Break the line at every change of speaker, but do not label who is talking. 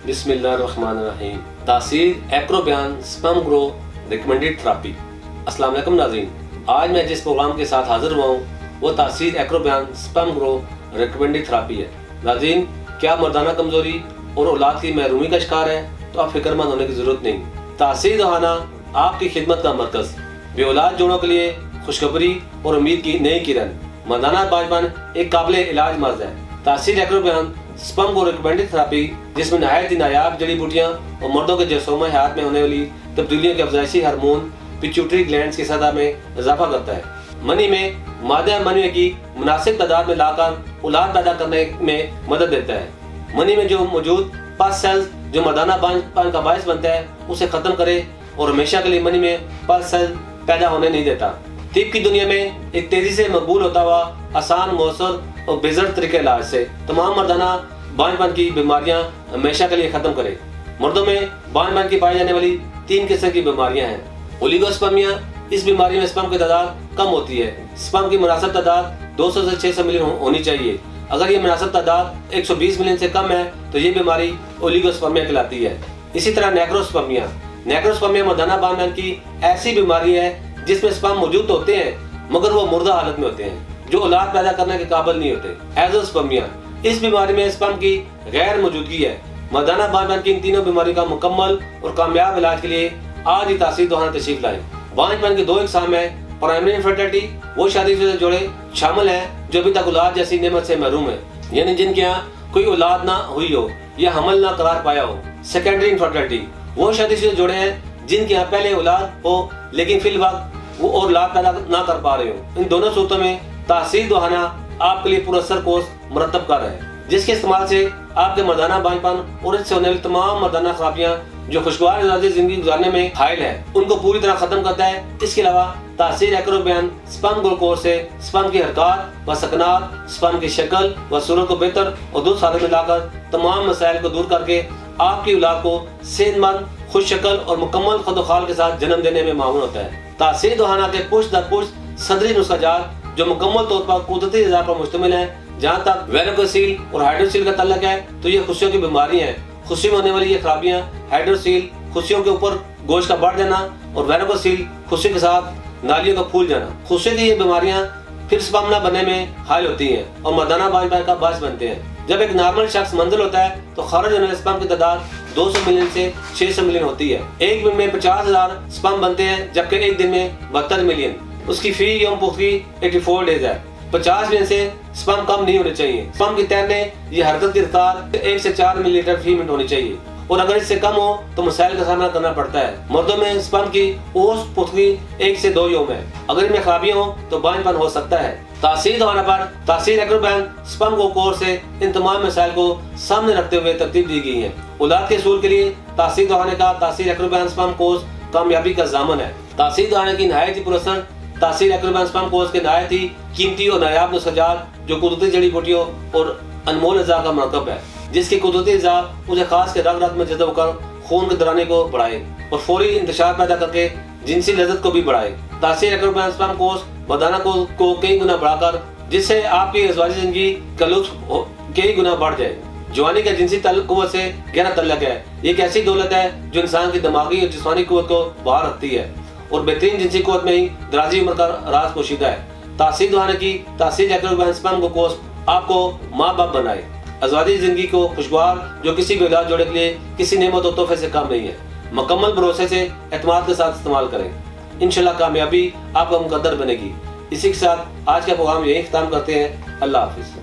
बिस्मिल्लाहिर्रहमानिर्रहीम। तासीर एक्रोबयान sperm grow recommended therapy. अस्सलाम वालेकुम नाज़रीन, आज मैं जिस प्रोग्राम के साथ हाजिर हुआ हूँ वो तासीर एक्रोबयान स्पर्म ग्रो रिकमेंडेड थेरेपी है। नाज़रीन, क्या मर्दाना कमजोरी और औलाद की महरूमी का शिकार है तो आप फिक्रमंद होने की जरूरत नहीं। तासीर दवाना आपकी खिदमत का मरकज, बेऔलाद जोड़ों के लिए खुशखबरी और उम्मीद की नई किरण। मर्दाना बांझपन एक काबिल इलाज मर्ज है। तासीर एक्रोबयान स्पर्म ग्रो रिकमेंडेड थेरेपी, जिसमें नहायत ही नायाब जड़ी बूटियाँ और मर्दों के जसोमा हयात में होने वाली तब्दीलियों के अफजाइशी हार्मोन पिट्यूटरी ग्लैंड्स की सतह में इजाफा करता है। मनी में मादा मनी की मुनासिब तादाद में लाकर औलाद पैदा करने में मदद देता है। मनी में जो मौजूद पस सेल्स जो मर्दाना बांझपन का बायस बनता है उसे खत्म करे और हमेशा के लिए मनी में पस सेल पैदा होने नहीं देता। तिब की दुनिया में एक तेजी से मकबूल होता हुआ आसान, मौसर और बेहतर तरीके इलाज से तमाम मर्दाना बांझपन की बीमारियां हमेशा के लिए खत्म करे। मर्दों में बांझपन की पाई जाने वाली 3 किस्म की बीमारियां हैं। ओलिगोस्पर्मिया, इस बीमारी में स्पर्म की तादाद कम होती है। स्पर्म की मुनासिब तादाद 200 से 600 मिलियन होनी चाहिए। अगर ये मुनासिब तादाद 120 मिलियन से कम है तो ये बीमारी ओलिगोस्पर्मिया कहलाती है। इसी तरह नेक्रोस्पर्मिया, नेक्रोस्पर्मिया मर्दाना बांझपन की ऐसी बीमारी है जिसमें स्पर्म मौजूद होते हैं मगर वो मुर्दा हालत में होते हैं, जो औलाद पैदा करने के काबिल नहीं होते। एज़ोस्पर्मिया, इस बीमारी में स्पर्म की गैर मौजूदगी है। मर्दाना बांझपन की इन तीनों बीमारी का मुकम्मल और कामयाब इलाज के लिए आज ही तासीर दवाना तशरीफ लाएं। बांझपन के 2 इकसाम है। प्राइमरी इनफर्टिलिटी, वो शादीशुदा जोड़े शामिल हैं जो अभी तक औलाद जैसी नेमत से महरूम है, यानी जिनके यहाँ कोई औलाद ना हुई हो या हमल ना करार पाया हो। सेकेंडरी इनफर्टिलिटी, वो शादीशुदा जोड़े हैं जिनके यहाँ पहले औलाद हो लेकिन फिल वक्त वो औलाद पैदा ना कर पा रहे हो। इन दोनों सूरतों में तासीर दवाना आपके लिए पुरस्सर कोर्स मुरतब कर रहा है, जिसके इस्तेमाल से आपके मर्दाना बांझपन और इससे होने वाली तमाम मर्दाना खराबियां जो खुशगवार आज़ादी जिंदगी गुजारने में हायल है उनको पूरी तरह खत्म करता है। इसके अलावा तासीर एक्रोबयान स्पर्म ग्रो कोर्स से स्पर्म की हरकत व सकनात, स्पर्म की शक्ल व सूरत को बेहतर और दुरुस्त हालत में लाकर तमाम मसाइल को दूर करके आपकी औलाद को सेहतमंद, खुश शक्ल और मुकम्मल खुदोखाल के साथ जन्म देने में मामूल होता है। तासीर दवाना के पुष्ट दर पुष्ट सदरी नुस्खाजात जो मुकम्मल तौर पर कुदरती ग़िज़ा पर मुश्तमिल है। जहाँ तक वेरिकोसील और हाइड्रोसील का तल्लक है तो ये खुशियों की बीमारी है। खुशी में होने वाली ये खराबियाँ, हाइड्रोसील खुशियों के ऊपर गोश्त का बढ़ जाना और वेरिकोसील खुशी के साथ नालियों का फूल जाना। खुशी की ये बीमारियाँ फिर स्पर्म न बनने में हायल होती हैं और मर्दाना बांझपन का बायस बनते हैं। जब एक नॉर्मल शख्स मंजिल होता है तो खारिज होने वाले स्पर्म की तादाद 200 मिलियन से 600 मिलियन होती है। एक दिन में 50,000 स्पर्म बनते हैं, जबकि एक दिन में 72 मिलियन। उसकी फी यौम पुख्तगी 84 डेज है। 50 मिनट से स्पर्म कम नहीं होने चाहिए। स्पर्म की तैरने ये हरकत की रफ्तार 1 से 4 मिलीलीटर फी मिनट होनी चाहिए और अगर इससे कम हो तो मसाइल का सामना करना पड़ता है। मर्दों में स्पर्म की औसत पुख्तगी 1 से 2 यौम है। अगर इनमें खराबियां हो तो बांझपन हो सकता है। तासीर दवाना पर तासीर एक्रोबयान स्पर्म ग्रो कोर्स से इन तमाम मसाइल को सामने रखते हुए तरतीब दी गई है। औलाद के असूल के लिए तासीर दवाने का तासीर एक्रोबयान स्पर्म कोर्स कामयाबी का ज़ामन है। तासीर दवाने की नहायत ही पुरस्सर तासीर एक्रोबयान स्पर्म कोर्स के नहायत ही कीमती और नायाब नुस्खाजात जो कुदरती जड़ी बूटियों और अनमोल अज़ा का मरकब है, जिसकी कुदरती अज़ा उसे खास के रग रग में जज़ब होकर खून के दौराने को बढ़ाए और फौरी इंतशार पैदा करके जिनसी लज़्ज़त को भी बढ़ाए। तासीर एक्रोबयान स्पर्म कोर्स मर्दाना को कई गुना बढ़ाकर जिससे आपकी अज़वाजी जिंदगी का लुत्फ कई गुना बढ़ जाए। जवानी का जिनसी कुव्वत से गहरा तल्लक है। ये एक ऐसी दौलत है जो इंसान की दिमागी और जिस्मानी कुव्वत को बाहर रखती है और बेहतरीन जिनसी कुव्वत में ही दराजी उम्र का राज पोशीदा है। तासीर दवाना की तासीर एक्रोबयान स्पर्म ग्रो कोर्स आपको माँ बाप बनाए। अज़वाजी जिंदगी को खुशगवार जो किसी भी औलाद जोड़े के लिए किसी नेमत और तोहफे से कम नहीं है। मुकम्मल भरोसे से एतमाद के साथ इस्तेमाल करें, इंशाल्लाह कामयाबी आपका मुकद्दर बनेगी। इसी के साथ आज का प्रोग्राम यही ख़त्म करते हैं। अल्लाह हाफिज़।